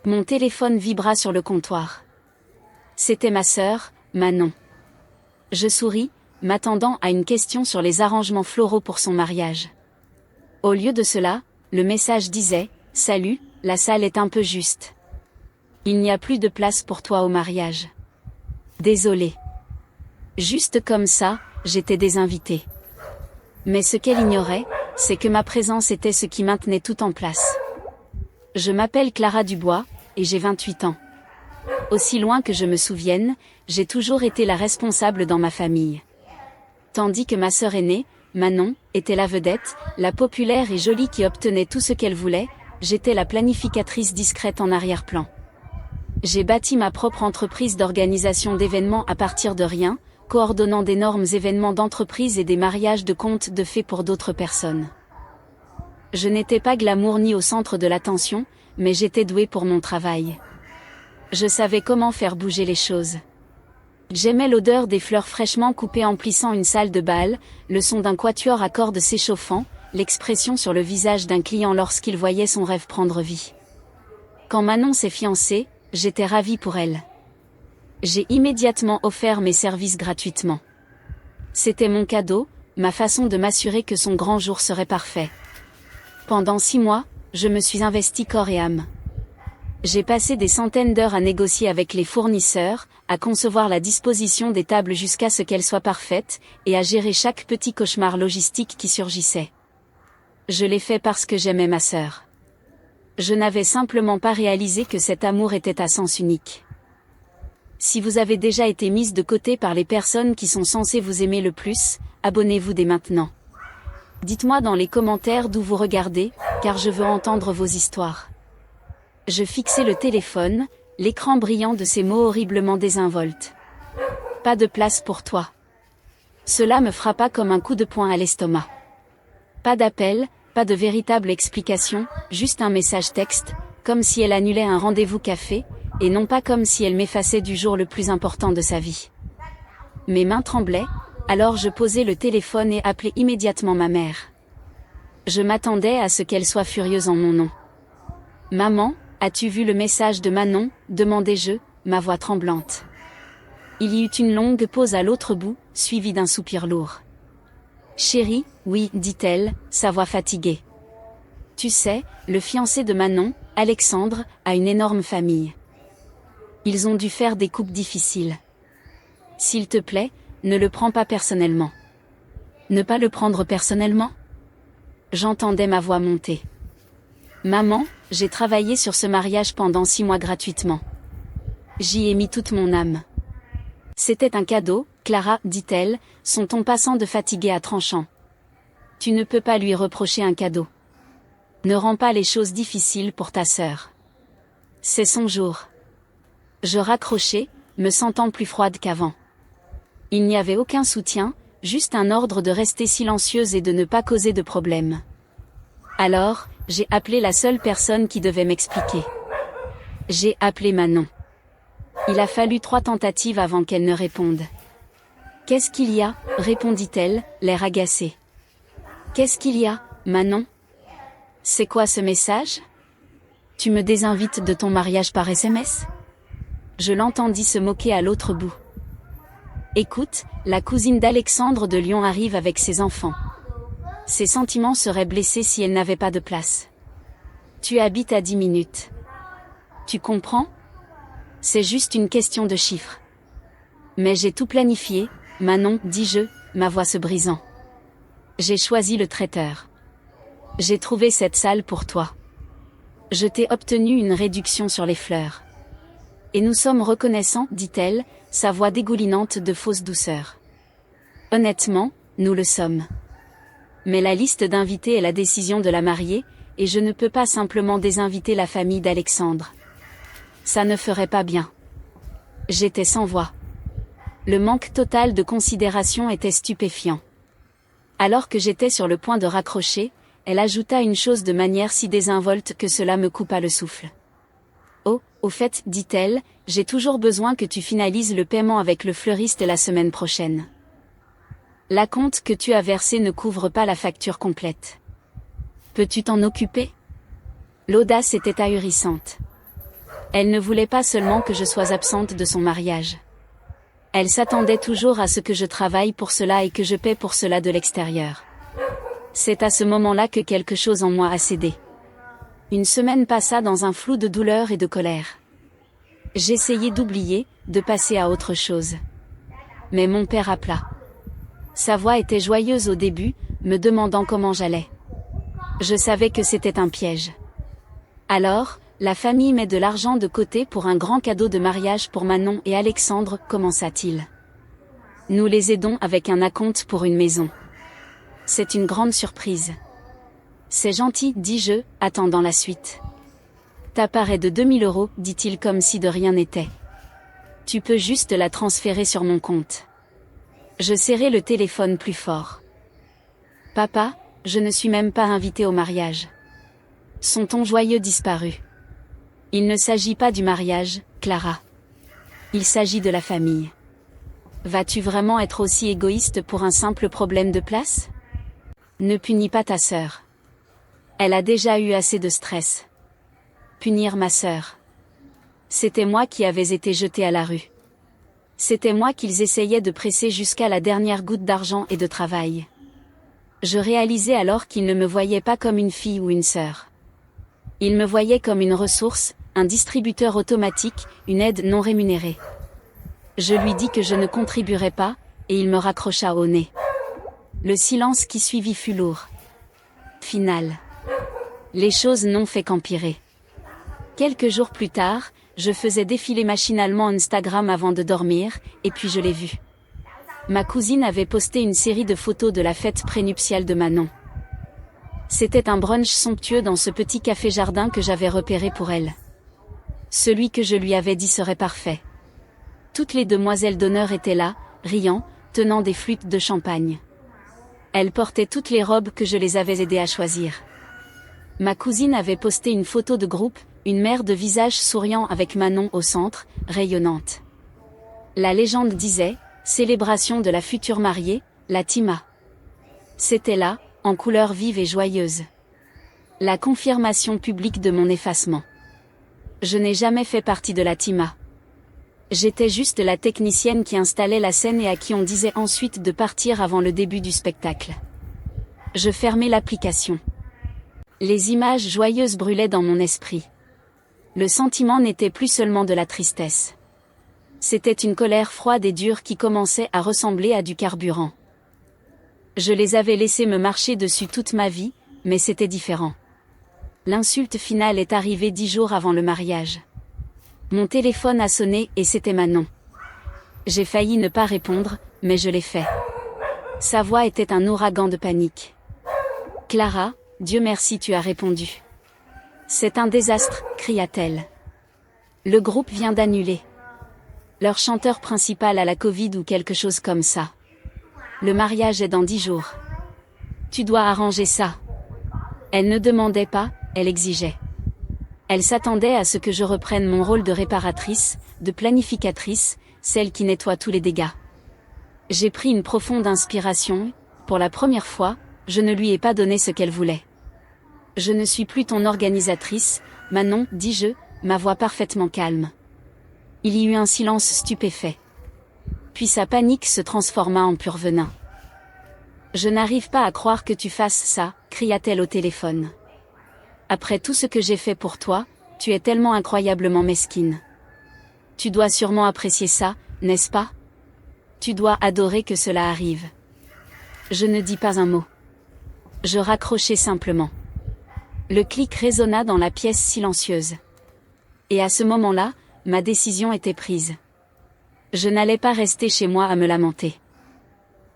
Mon téléphone vibra sur le comptoir. C'était ma sœur, Manon. Je souris, m'attendant à une question sur les arrangements floraux pour son mariage. Au lieu de cela, le message disait « Salut, la salle est un peu juste. Il n'y a plus de place pour toi au mariage. Désolée. » Juste comme ça, j'étais désinvitée. Mais ce qu'elle ignorait, c'est que ma présence était ce qui maintenait tout en place. Je m'appelle Clara Dubois, et j'ai 28 ans. Aussi loin que je me souvienne, j'ai toujours été la responsable dans ma famille. Tandis que ma sœur aînée, Manon, était la vedette, la populaire et jolie qui obtenait tout ce qu'elle voulait, j'étais la planificatrice discrète en arrière-plan. J'ai bâti ma propre entreprise d'organisation d'événements à partir de rien, coordonnant d'énormes événements d'entreprise et des mariages de contes de fées pour d'autres personnes. Je n'étais pas glamour ni au centre de l'attention, mais j'étais douée pour mon travail. Je savais comment faire bouger les choses. J'aimais l'odeur des fleurs fraîchement coupées emplissant une salle de bal, le son d'un quatuor à cordes s'échauffant, l'expression sur le visage d'un client lorsqu'il voyait son rêve prendre vie. Quand Manon s'est fiancée, j'étais ravie pour elle. J'ai immédiatement offert mes services gratuitement. C'était mon cadeau, ma façon de m'assurer que son grand jour serait parfait. Pendant 6 mois, je me suis investie corps et âme. J'ai passé des centaines d'heures à négocier avec les fournisseurs, à concevoir la disposition des tables jusqu'à ce qu'elles soient parfaites, et à gérer chaque petit cauchemar logistique qui surgissait. Je l'ai fait parce que j'aimais ma sœur. Je n'avais simplement pas réalisé que cet amour était à sens unique. Si vous avez déjà été mise de côté par les personnes qui sont censées vous aimer le plus, abonnez-vous dès maintenant. Dites-moi dans les commentaires d'où vous regardez, car je veux entendre vos histoires. Je fixai le téléphone, l'écran brillant de ces mots horriblement désinvoltes. Pas de place pour toi. Cela me frappa comme un coup de poing à l'estomac. Pas d'appel, pas de véritable explication, juste un message texte, comme si elle annulait un rendez-vous café, et non pas comme si elle m'effaçait du jour le plus important de sa vie. Mes mains tremblaient, alors je posai le téléphone et appelai immédiatement ma mère. Je m'attendais à ce qu'elle soit furieuse en mon nom. « Maman, as-tu vu le message de Manon ?» demandai-je, ma voix tremblante. Il y eut une longue pause à l'autre bout, suivie d'un soupir lourd. « Chérie, oui, dit-elle, sa voix fatiguée. Tu sais, le fiancé de Manon, Alexandre, a une énorme famille. Ils ont dû faire des coupes difficiles. S'il te plaît, ne le prends pas personnellement. » Ne pas le prendre personnellement ? J'entendais ma voix monter. Maman, j'ai travaillé sur ce mariage pendant 6 mois gratuitement. J'y ai mis toute mon âme. C'était un cadeau, Clara, dit-elle, son ton passant de fatigué à tranchant. Tu ne peux pas lui reprocher un cadeau. Ne rends pas les choses difficiles pour ta sœur. C'est son jour. Je raccrochai, me sentant plus froide qu'avant. Il n'y avait aucun soutien, juste un ordre de rester silencieuse et de ne pas causer de problème. Alors, j'ai appelé la seule personne qui devait m'expliquer. J'ai appelé Manon. Il a fallu 3 tentatives avant qu'elle ne réponde. « Qu'est-ce qu'il y a ?» répondit-elle, l'air agacé. « Qu'est-ce qu'il y a, Manon ? C'est quoi ce message ? Tu me désinvites de ton mariage par SMS ? » Je l'entendis se moquer à l'autre bout. « Écoute, la cousine d'Alexandre de Lyon arrive avec ses enfants. Ses sentiments seraient blessés si elle n'avait pas de place. Tu habites à 10 minutes. Tu comprends ? C'est juste une question de chiffres. Mais j'ai tout planifié, Manon, dis-je, ma voix se brisant. J'ai choisi le traiteur. J'ai trouvé cette salle pour toi. Je t'ai obtenu une réduction sur les fleurs. Et nous sommes reconnaissants, dit-elle, sa voix dégoulinante de fausse douceur. Honnêtement, nous le sommes. Mais la liste d'invités est la décision de la mariée, et je ne peux pas simplement désinviter la famille d'Alexandre. Ça ne ferait pas bien. J'étais sans voix. Le manque total de considération était stupéfiant. Alors que j'étais sur le point de raccrocher, elle ajouta une chose de manière si désinvolte que cela me coupa le souffle. « Oh, au fait, dit-elle, j'ai toujours besoin que tu finalises le paiement avec le fleuriste la semaine prochaine. L'acompte que tu as versé ne couvre pas la facture complète. Peux-tu t'en occuper ?» L'audace était ahurissante. Elle ne voulait pas seulement que je sois absente de son mariage. Elle s'attendait toujours à ce que je travaille pour cela et que je paie pour cela de l'extérieur. C'est à ce moment-là que quelque chose en moi a cédé. Une semaine passa dans un flou de douleur et de colère. J'essayais d'oublier, de passer à autre chose. Mais mon père appela. Sa voix était joyeuse au début, me demandant comment j'allais. Je savais que c'était un piège. Alors, la famille met de l'argent de côté pour un grand cadeau de mariage pour Manon et Alexandre, commença-t-il. Nous les aidons avec un acompte pour une maison. C'est une grande surprise. C'est gentil, dis-je, attendant la suite. Ta part est de 2000 €, dit-il comme si de rien n'était. Tu peux juste la transférer sur mon compte. Je serrai le téléphone plus fort. Papa, je ne suis même pas invitée au mariage. Son ton joyeux disparut. Il ne s'agit pas du mariage, Clara. Il s'agit de la famille. Vas-tu vraiment être aussi égoïste pour un simple problème de place ? Ne punis pas ta sœur. Elle a déjà eu assez de stress. Punir ma sœur. C'était moi qui avais été jetée à la rue. C'était moi qu'ils essayaient de presser jusqu'à la dernière goutte d'argent et de travail. Je réalisais alors qu'ils ne me voyaient pas comme une fille ou une sœur. Ils me voyaient comme une ressource, un distributeur automatique, une aide non rémunérée. Je lui dis que je ne contribuerais pas, et il me raccrocha au nez. Le silence qui suivit fut lourd. Final. Les choses n'ont fait qu'empirer. Quelques jours plus tard, je faisais défiler machinalement Instagram avant de dormir, et puis je l'ai vu. Ma cousine avait posté une série de photos de la fête prénuptiale de Manon. C'était un brunch somptueux dans ce petit café-jardin que j'avais repéré pour elle. Celui que je lui avais dit serait parfait. Toutes les demoiselles d'honneur étaient là, riant, tenant des flûtes de champagne. Elles portaient toutes les robes que je les avais aidées à choisir. Ma cousine avait posté une photo de groupe, une mère de visage souriant avec Manon au centre, rayonnante. La légende disait, célébration de la future mariée, la Tima. C'était là, en couleurs vives et joyeuses. La confirmation publique de mon effacement. Je n'ai jamais fait partie de la Tima. J'étais juste la technicienne qui installait la scène et à qui on disait ensuite de partir avant le début du spectacle. Je fermais l'application. Les images joyeuses brûlaient dans mon esprit. Le sentiment n'était plus seulement de la tristesse. C'était une colère froide et dure qui commençait à ressembler à du carburant. Je les avais laissés me marcher dessus toute ma vie, mais c'était différent. L'insulte finale est arrivée 10 jours avant le mariage. Mon téléphone a sonné et c'était Manon. J'ai failli ne pas répondre, mais je l'ai fait. Sa voix était un ouragan de panique. Clara, Dieu merci tu as répondu. C'est un désastre, cria-t-elle. Le groupe vient d'annuler. Leur chanteur principal a la Covid ou quelque chose comme ça. Le mariage est dans 10 jours. Tu dois arranger ça. Elle ne demandait pas, elle exigeait. Elle s'attendait à ce que je reprenne mon rôle de réparatrice, de planificatrice, celle qui nettoie tous les dégâts. J'ai pris une profonde inspiration, pour la première fois, je ne lui ai pas donné ce qu'elle voulait. Je ne suis plus ton organisatrice, Manon, dis-je, ma voix parfaitement calme. Il y eut un silence stupéfait. Puis sa panique se transforma en pur venin. Je n'arrive pas à croire que tu fasses ça, cria-t-elle au téléphone. Après tout ce que j'ai fait pour toi, tu es tellement incroyablement mesquine. Tu dois sûrement apprécier ça, n'est-ce pas ? Tu dois adorer que cela arrive. Je ne dis pas un mot. Je raccrochai simplement. Le clic résonna dans la pièce silencieuse. Et à ce moment-là, ma décision était prise. Je n'allais pas rester chez moi à me lamenter.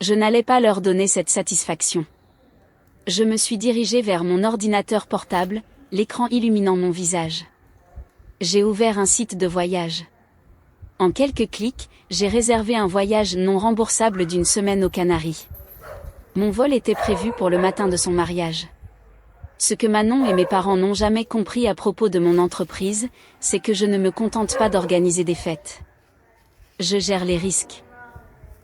Je n'allais pas leur donner cette satisfaction. Je me suis dirigée vers mon ordinateur portable, l'écran illuminant mon visage. J'ai ouvert un site de voyage. En quelques clics, j'ai réservé un voyage non remboursable d'1 semaine aux Canaries. Mon vol était prévu pour le matin de son mariage. Ce que Manon et mes parents n'ont jamais compris à propos de mon entreprise, c'est que je ne me contente pas d'organiser des fêtes. Je gère les risques.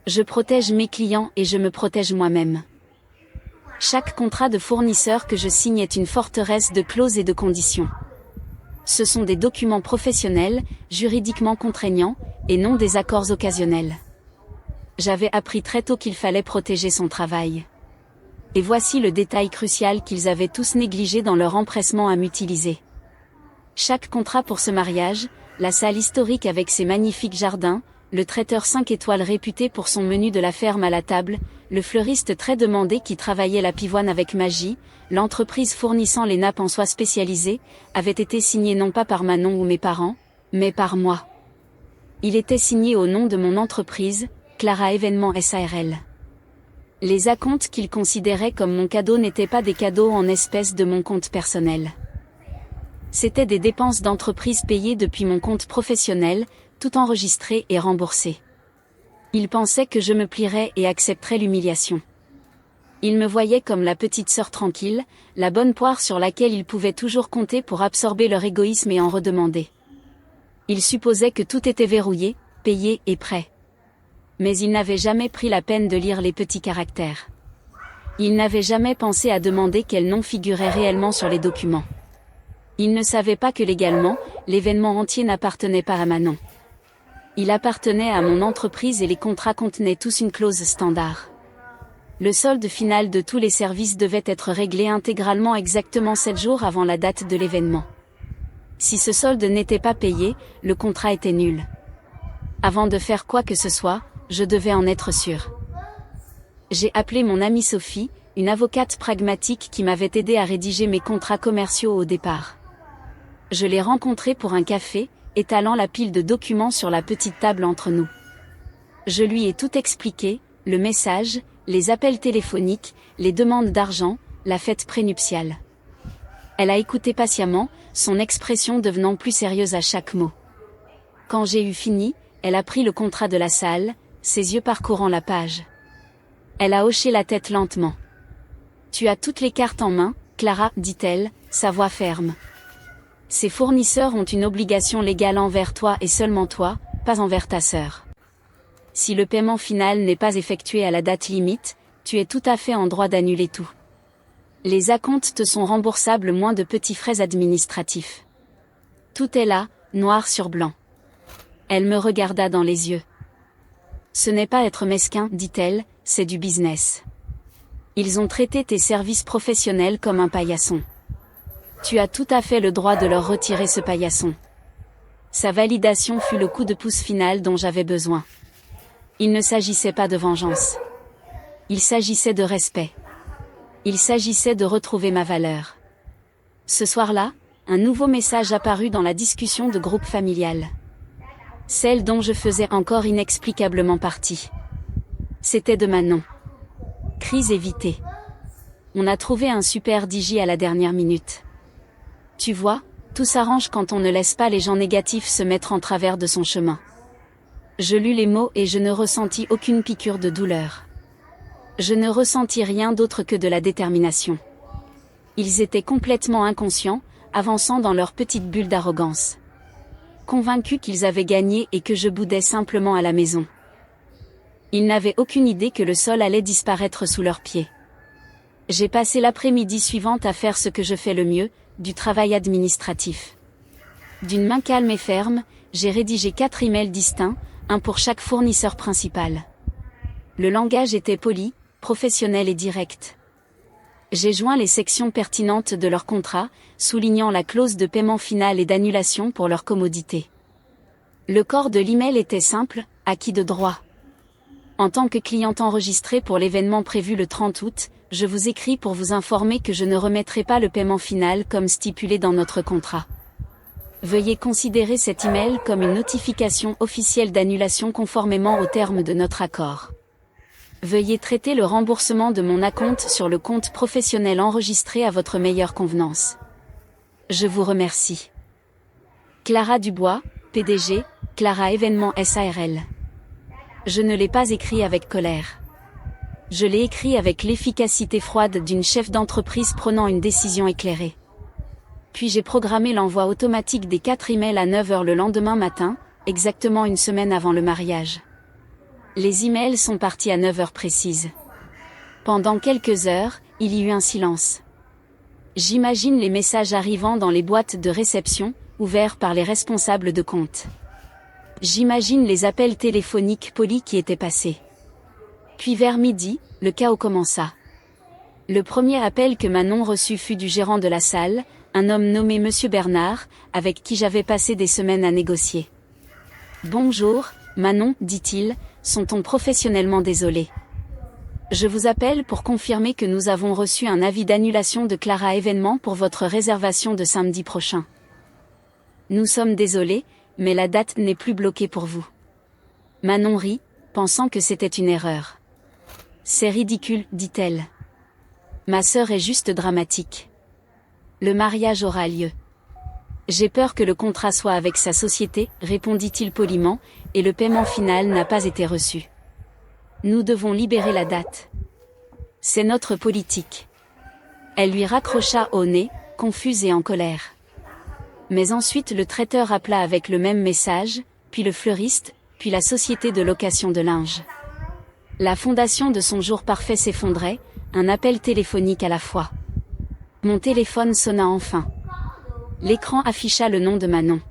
Je protège mes clients et je me protège moi-même. Chaque contrat de fournisseur que je signe est une forteresse de clauses et de conditions. Ce sont des documents professionnels, juridiquement contraignants, et non des accords occasionnels. J'avais appris très tôt qu'il fallait protéger son travail. Et voici le détail crucial qu'ils avaient tous négligé dans leur empressement à m'utiliser. Chaque contrat pour ce mariage, la salle historique avec ses magnifiques jardins, le traiteur 5 étoiles réputé pour son menu de la ferme à la table, le fleuriste très demandé qui travaillait la pivoine avec magie, l'entreprise fournissant les nappes en soie spécialisées, avait été signé non pas par Manon ou mes parents, mais par moi. Il était signé au nom de mon entreprise, Clara Événements SARL. Les acomptes qu'ils considéraient comme mon cadeau n'étaient pas des cadeaux en espèces de mon compte personnel. C'étaient des dépenses d'entreprise payées depuis mon compte professionnel, tout enregistré et remboursé. Ils pensaient que je me plierais et accepterais l'humiliation. Ils me voyaient comme la petite sœur tranquille, la bonne poire sur laquelle ils pouvaient toujours compter pour absorber leur égoïsme et en redemander. Ils supposaient que tout était verrouillé, payé et prêt. Mais ils n'avaient jamais pris la peine de lire les petits caractères. Ils n'avaient jamais pensé à demander quel nom figurait réellement sur les documents. Ils ne savaient pas que légalement, l'événement entier n'appartenait pas à Manon. Il appartenait à mon entreprise et les contrats contenaient tous une clause standard. Le solde final de tous les services devait être réglé intégralement exactement 7 jours avant la date de l'événement. Si ce solde n'était pas payé, le contrat était nul. Avant de faire quoi que ce soit, je devais en être sûr. J'ai appelé mon amie Sophie, une avocate pragmatique qui m'avait aidé à rédiger mes contrats commerciaux au départ. Je l'ai rencontrée pour un café, étalant la pile de documents sur la petite table entre nous. Je lui ai tout expliqué, le message, les appels téléphoniques, les demandes d'argent, la fête prénuptiale. Elle a écouté patiemment, son expression devenant plus sérieuse à chaque mot. Quand j'ai eu fini, elle a pris le contrat de la salle, ses yeux parcourant la page. Elle a hoché la tête lentement. « Tu as toutes les cartes en main, Clara, dit-elle, sa voix ferme. Ces fournisseurs ont une obligation légale envers toi et seulement toi, pas envers ta sœur. Si le paiement final n'est pas effectué à la date limite, tu es tout à fait en droit d'annuler tout. Les acomptes te sont remboursables moins de petits frais administratifs. Tout est là, noir sur blanc. » Elle me regarda dans les yeux. « Ce n'est pas être mesquin, dit-elle, c'est du business. Ils ont traité tes services professionnels comme un paillasson. Tu as tout à fait le droit de leur retirer ce paillasson. » Sa validation fut le coup de pouce final dont j'avais besoin. Il ne s'agissait pas de vengeance. Il s'agissait de respect. Il s'agissait de retrouver ma valeur. Ce soir-là, un nouveau message apparut dans la discussion de groupe familial. Celle dont je faisais encore inexplicablement partie. C'était de Manon. Crise évitée. On a trouvé un super DJ à la dernière minute. Tu vois, tout s'arrange quand on ne laisse pas les gens négatifs se mettre en travers de son chemin. Je lus les mots et je ne ressentis aucune piqûre de douleur. Je ne ressentis rien d'autre que de la détermination. Ils étaient complètement inconscients, avançant dans leur petite bulle d'arrogance. Convaincus qu'ils avaient gagné et que je boudais simplement à la maison. Ils n'avaient aucune idée que le sol allait disparaître sous leurs pieds. J'ai passé l'après-midi suivante à faire ce que je fais le mieux, du travail administratif. D'une main calme et ferme, j'ai rédigé 4 emails distincts, un pour chaque fournisseur principal. Le langage était poli, professionnel et direct. J'ai joint les sections pertinentes de leur contrat, soulignant la clause de paiement final et d'annulation pour leur commodité. Le corps de l'email était simple, acquis de droit. En tant que cliente enregistrée pour l'événement prévu le 30 août, je vous écris pour vous informer que je ne remettrai pas le paiement final comme stipulé dans notre contrat. Veuillez considérer cet email comme une notification officielle d'annulation conformément aux termes de notre accord. Veuillez traiter le remboursement de mon acompte sur le compte professionnel enregistré à votre meilleure convenance. Je vous remercie. Clara Dubois, PDG, Clara Événements SARL. Je ne l'ai pas écrit avec colère. Je l'ai écrit avec l'efficacité froide d'une chef d'entreprise prenant une décision éclairée. Puis j'ai programmé l'envoi automatique des 4 emails à 9 h le lendemain matin, exactement une semaine avant le mariage. Les emails sont partis à 9 h précises. Pendant quelques heures, il y eut un silence. J'imagine les messages arrivant dans les boîtes de réception, ouverts par les responsables de compte. J'imagine les appels téléphoniques polis qui étaient passés. Puis vers midi, le chaos commença. Le premier appel que Manon reçut fut du gérant de la salle, un homme nommé Monsieur Bernard, avec qui j'avais passé des semaines à négocier. « Bonjour, Manon, dit-il, sont-on professionnellement désolé. Je vous appelle pour confirmer que nous avons reçu un avis d'annulation de Clara Événement pour votre réservation de samedi prochain. Nous sommes désolés, mais la date n'est plus bloquée pour vous. » Manon rit, pensant que c'était une erreur. « C'est ridicule, dit-elle. Ma sœur est juste dramatique. Le mariage aura lieu. J'ai peur que le contrat soit avec sa société, répondit-il poliment, et le paiement final n'a pas été reçu. Nous devons libérer la date. C'est notre politique. Elle lui raccrocha au nez, confuse et en colère. Mais ensuite le traiteur appela avec le même message, puis le fleuriste, puis la société de location de linge. La fondation de son jour parfait s'effondrait, un appel téléphonique à la fois. Mon téléphone sonna enfin. L'écran afficha le nom de Manon.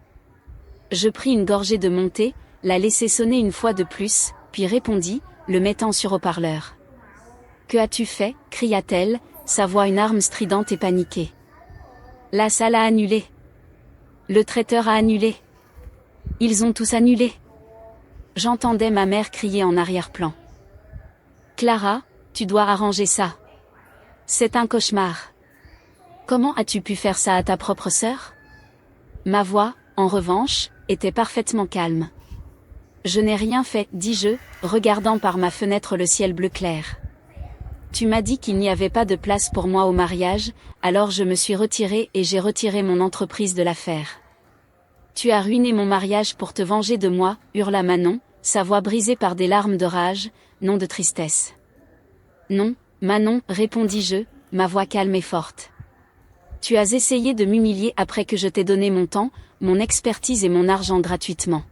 Je pris une gorgée de mon thé, la laissai sonner une fois de plus, puis répondis, le mettant sur haut-parleur. « Que as-tu fait » cria-t-elle, sa voix une arme stridente et paniquée. « La salle a annulé. Le traiteur a annulé. Ils ont tous annulé. » J'entendais ma mère crier en arrière-plan. « Clara, tu dois arranger ça. C'est un cauchemar. Comment as-tu pu faire ça à ta propre sœur ?» Ma voix, en revanche, était parfaitement calme. « Je n'ai rien fait, dis-je, regardant par ma fenêtre le ciel bleu clair. Tu m'as dit qu'il n'y avait pas de place pour moi au mariage, alors je me suis retirée et j'ai retiré mon entreprise de l'affaire. Tu as ruiné mon mariage pour te venger de moi, hurla Manon, sa voix brisée par des larmes de rage, non de tristesse. Non, Manon, répondis-je, ma voix calme et forte. Tu as essayé de m'humilier après que je t'ai donné mon temps, mon expertise et mon argent gratuitement.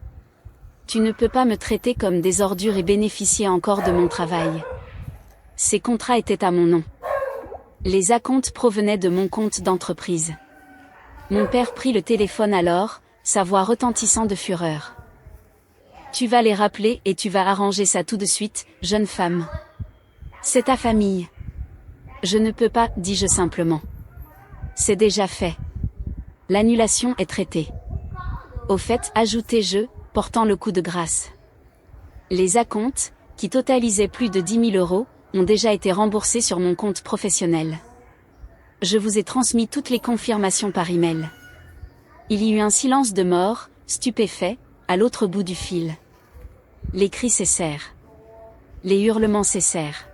Tu ne peux pas me traiter comme des ordures et bénéficier encore de mon travail. Ces contrats étaient à mon nom. Les acomptes provenaient de mon compte d'entreprise. Mon père prit le téléphone alors, sa voix retentissant de fureur. Tu vas les rappeler et tu vas arranger ça tout de suite, jeune femme. C'est ta famille. Je ne peux pas, dis-je simplement. C'est déjà fait. L'annulation est traitée. Au fait, ajoutai-je, portant le coup de grâce. Les acomptes, qui totalisaient plus de 10 000 euros, ont déjà été remboursés sur mon compte professionnel. Je vous ai transmis toutes les confirmations par email. Il y eut un silence de mort, stupéfait, à l'autre bout du fil. Les cris cessèrent. Les hurlements cessèrent.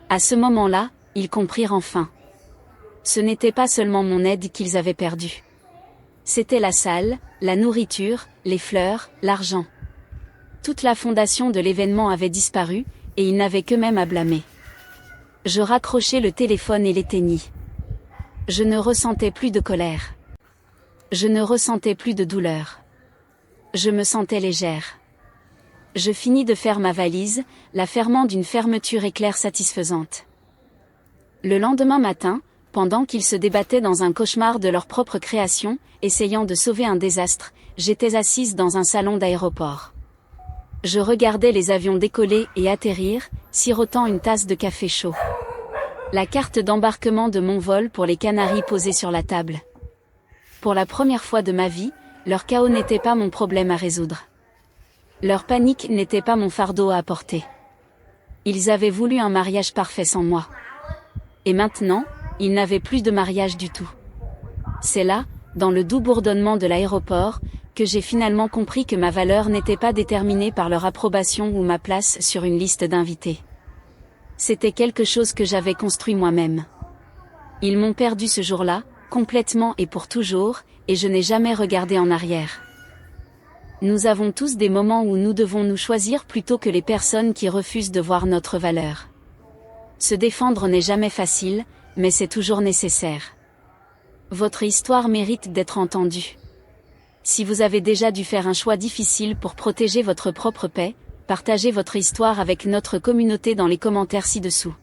À ce moment-là, ils comprirent enfin. Ce n'était pas seulement mon aide qu'ils avaient perdue. C'était la salle, la nourriture, les fleurs, l'argent. Toute la fondation de l'événement avait disparu, et ils n'avaient qu'eux-mêmes à blâmer. Je raccrochai le téléphone et l'éteignis. Je ne ressentais plus de colère. Je ne ressentais plus de douleur. Je me sentais légère. Je finis de faire ma valise, la fermant d'une fermeture éclair satisfaisante. Le lendemain matin, pendant qu'ils se débattaient dans un cauchemar de leur propre création, essayant de sauver un désastre, j'étais assise dans un salon d'aéroport. Je regardais les avions décoller et atterrir, sirotant une tasse de café chaud. La carte d'embarquement de mon vol pour les Canaries posée sur la table. Pour la première fois de ma vie, leur chaos n'était pas mon problème à résoudre. Leur panique n'était pas mon fardeau à porter. Ils avaient voulu un mariage parfait sans moi. Et maintenant, ils n'avaient plus de mariage du tout. C'est là, dans le doux bourdonnement de l'aéroport, que j'ai finalement compris que ma valeur n'était pas déterminée par leur approbation ou ma place sur une liste d'invités. C'était quelque chose que j'avais construit moi-même. Ils m'ont perdu ce jour-là, complètement et pour toujours, et je n'ai jamais regardé en arrière. Nous avons tous des moments où nous devons nous choisir plutôt que les personnes qui refusent de voir notre valeur. Se défendre n'est jamais facile, mais c'est toujours nécessaire. Votre histoire mérite d'être entendue. Si vous avez déjà dû faire un choix difficile pour protéger votre propre paix, partagez votre histoire avec notre communauté dans les commentaires ci-dessous.